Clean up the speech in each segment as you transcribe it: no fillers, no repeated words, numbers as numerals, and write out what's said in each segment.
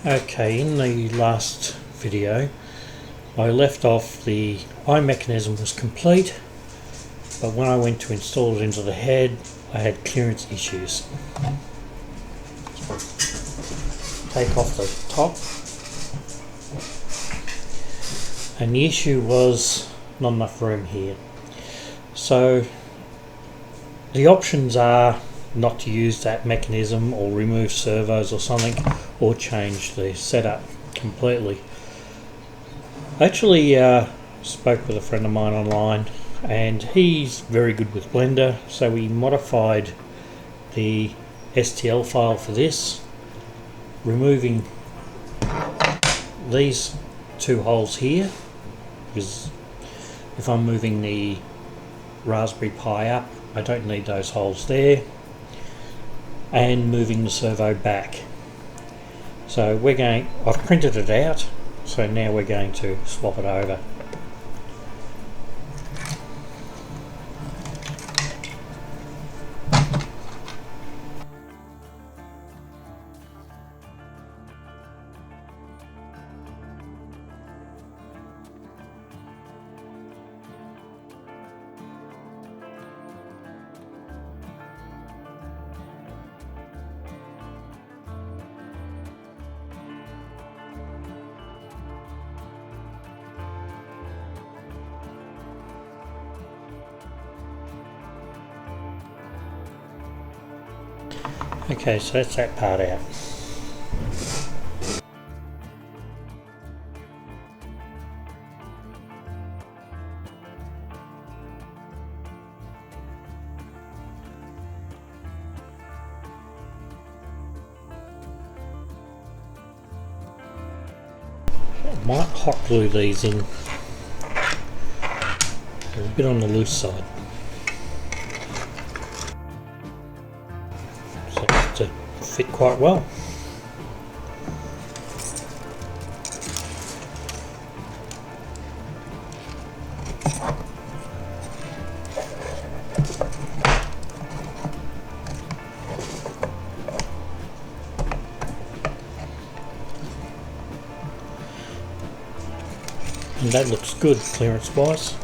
Okay, in the last video I left off the eye mechanism was complete, but when I went to install it into the head I had clearance issues. Take off the top, and the issue was not enough room here. So the options are not to use that mechanism or remove servos or something, or change the setup completely. I actually spoke with a friend of mine online and he's very good with Blender, so we modified the STL file for this, removing these two holes here, because if I'm moving the Raspberry Pi up I don't need those holes there, and moving the servo back. So I've printed it out, so now we're going to swap it over. Okay, so that's that part out. I might hot glue these in. They're a bit on the loose side. To fit quite well. And that looks good clearance wise.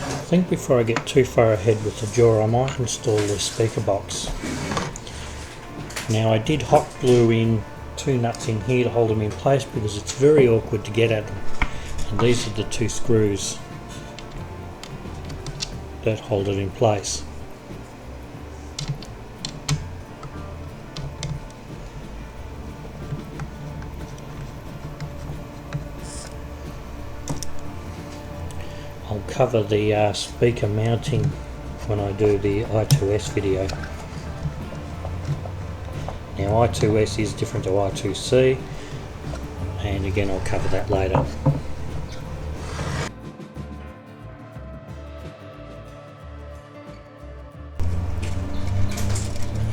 I think before I get too far ahead with the jaw I might install the speaker box. Now I did hot glue in two nuts in here to hold them in place because it's very awkward to get at them, and these are the two screws that hold it in place. I'll cover the speaker mounting when I do the I2S video. Now I2S is different to I2C, and again I'll cover that later.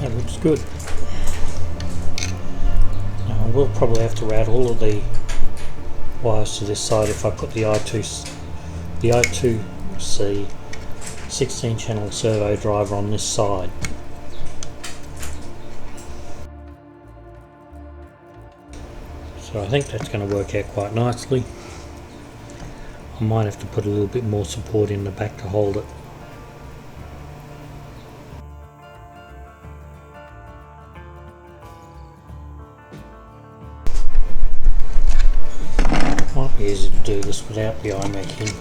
That looks good. Now I will probably have to route all of the wires to this side if I put the I2C 16 channel servo driver on this side. So I think that's going to work out quite nicely. I might have to put a little bit more support in the back to hold it. Might be easy to do this without the iMac in.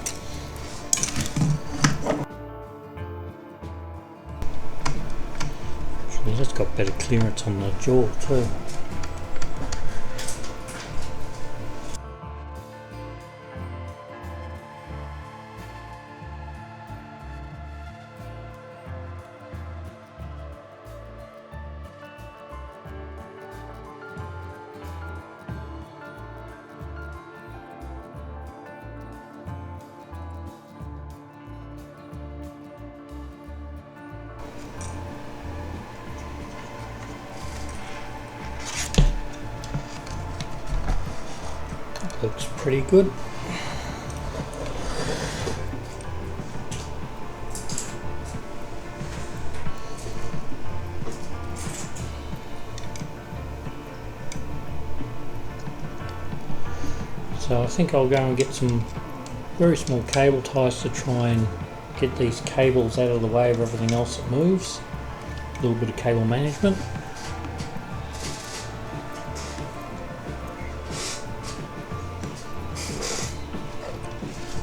Actually, that's got better clearance on the jaw too. Looks pretty good. So I think I'll go and get some very small cable ties to try and get these cables out of the way of everything else that moves. A little bit of cable management.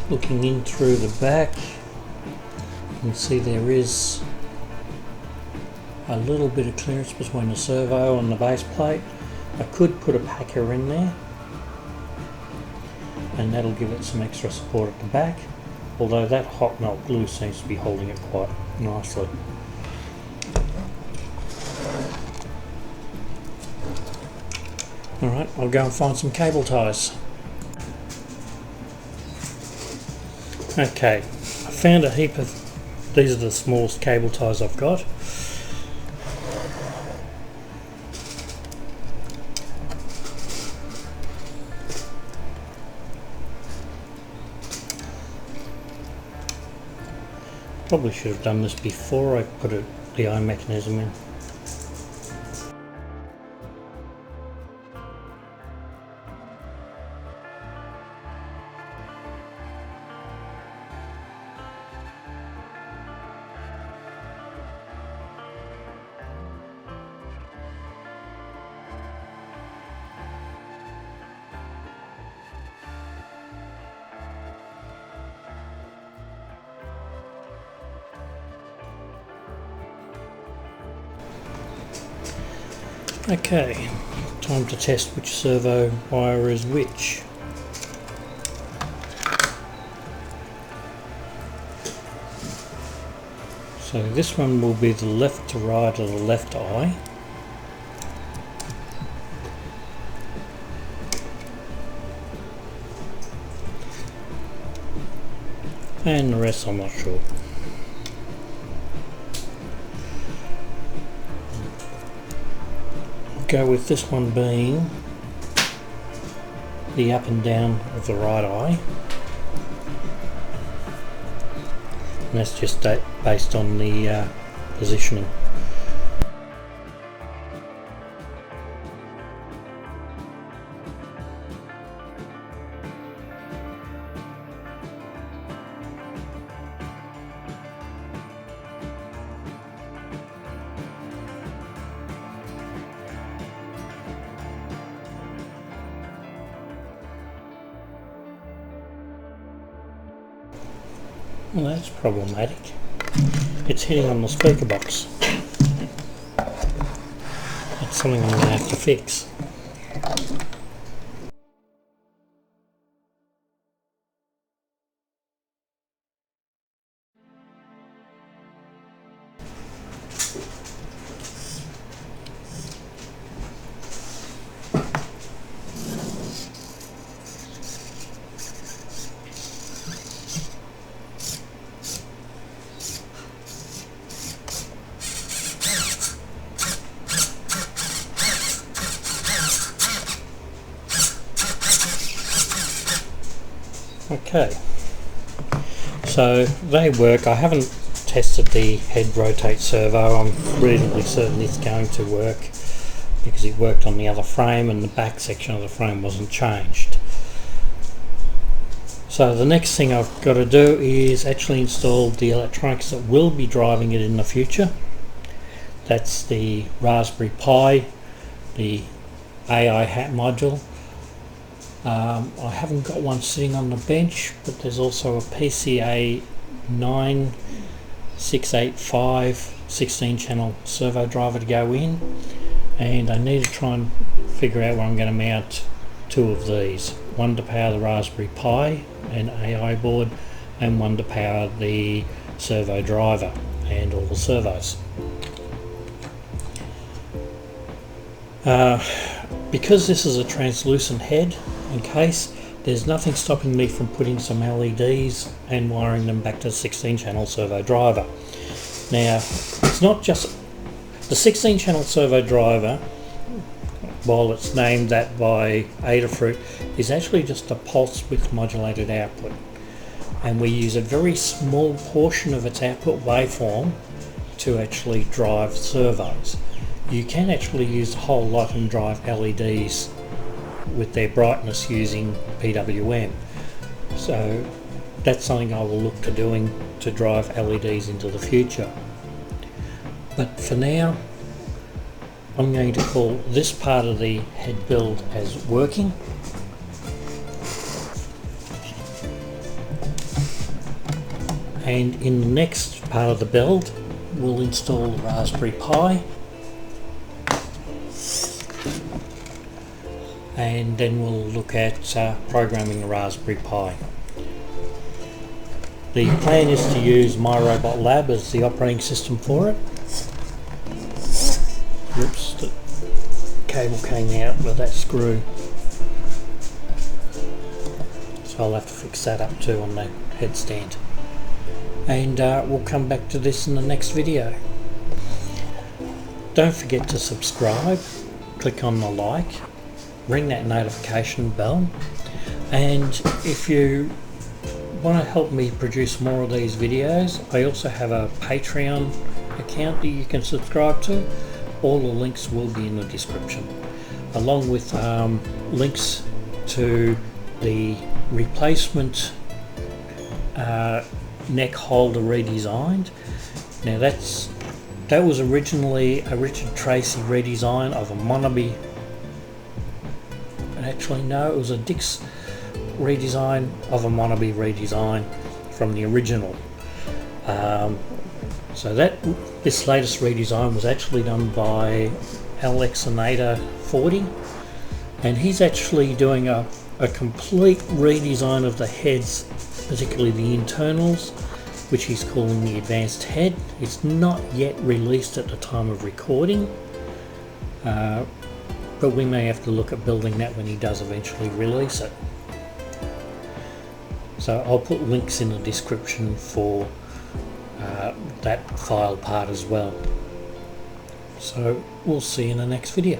Looking in through the back, you can see there is a little bit of clearance between the servo and the base plate. I could put a packer in there and that'll give it some extra support at the back, although that hot melt glue seems to be holding it quite nicely. Alright, I'll go and find some cable ties. Okay, I found a heap of, these are the smallest cable ties I've got. Probably should have done this before I put the eye mechanism in. Okay, time to test which servo wire is which. So this one will be the left to right of the left eye. And the rest I'm not sure. Go with this one being the up and down of the right eye, and that's just based on the positioning. Well, that's problematic. It's hitting on the speaker box. That's something I'm going to have to fix. Okay, so they work. I haven't tested the head rotate servo. I'm reasonably certain it's going to work because it worked on the other frame and the back section of the frame wasn't changed. So the next thing I've got to do is actually install the electronics that will be driving it in the future. That's the Raspberry Pi, the AI hat module. I haven't got one sitting on the bench, but there's also a PCA 9685 16-channel servo driver to go in, and I need to try and figure out where I'm going to mount two of these. One to power the Raspberry Pi and AI board, and one to power the servo driver and all the servos. Because this is a translucent head and case, there's nothing stopping me from putting some LEDs and wiring them back to the 16-channel servo driver. Now, it's not just the 16-channel servo driver. while it's named that by Adafruit, is actually just a pulse width modulated output, and we use a very small portion of its output waveform to actually drive servos. You can actually use a whole lot and drive LEDs with their brightness using PWM. So that's something I will look to doing to drive LEDs into the future. But for now, I'm going to call this part of the head build as working. And in the next part of the build, we'll install the Raspberry Pi, and then we'll look at programming the Raspberry Pi. The plan is to use My Robot Lab as the operating system for it. Oops, the cable came out with that screw, so I'll have to fix that up too on the headstand. And we'll come back to this in the next video. Don't forget to subscribe, click on the like, ring that notification bell, and if you want to help me produce more of these videos, I also have a Patreon account that you can subscribe to. All the links will be in the description, along with links to the replacement neck holder redesigned. Now that was originally a Richard Tracy redesign of a monnerby. Actually no, it was a Dix redesign of a monnerby redesign from the original. So this latest redesign was actually done by Alexinator 40, and he's actually doing a complete redesign of the heads, particularly the internals, which he's calling the advanced head. It's not yet released at the time of recording, but we may have to look at building that when he does eventually release it. So I'll put links in the description for that file part as well. So we'll see you in the next video.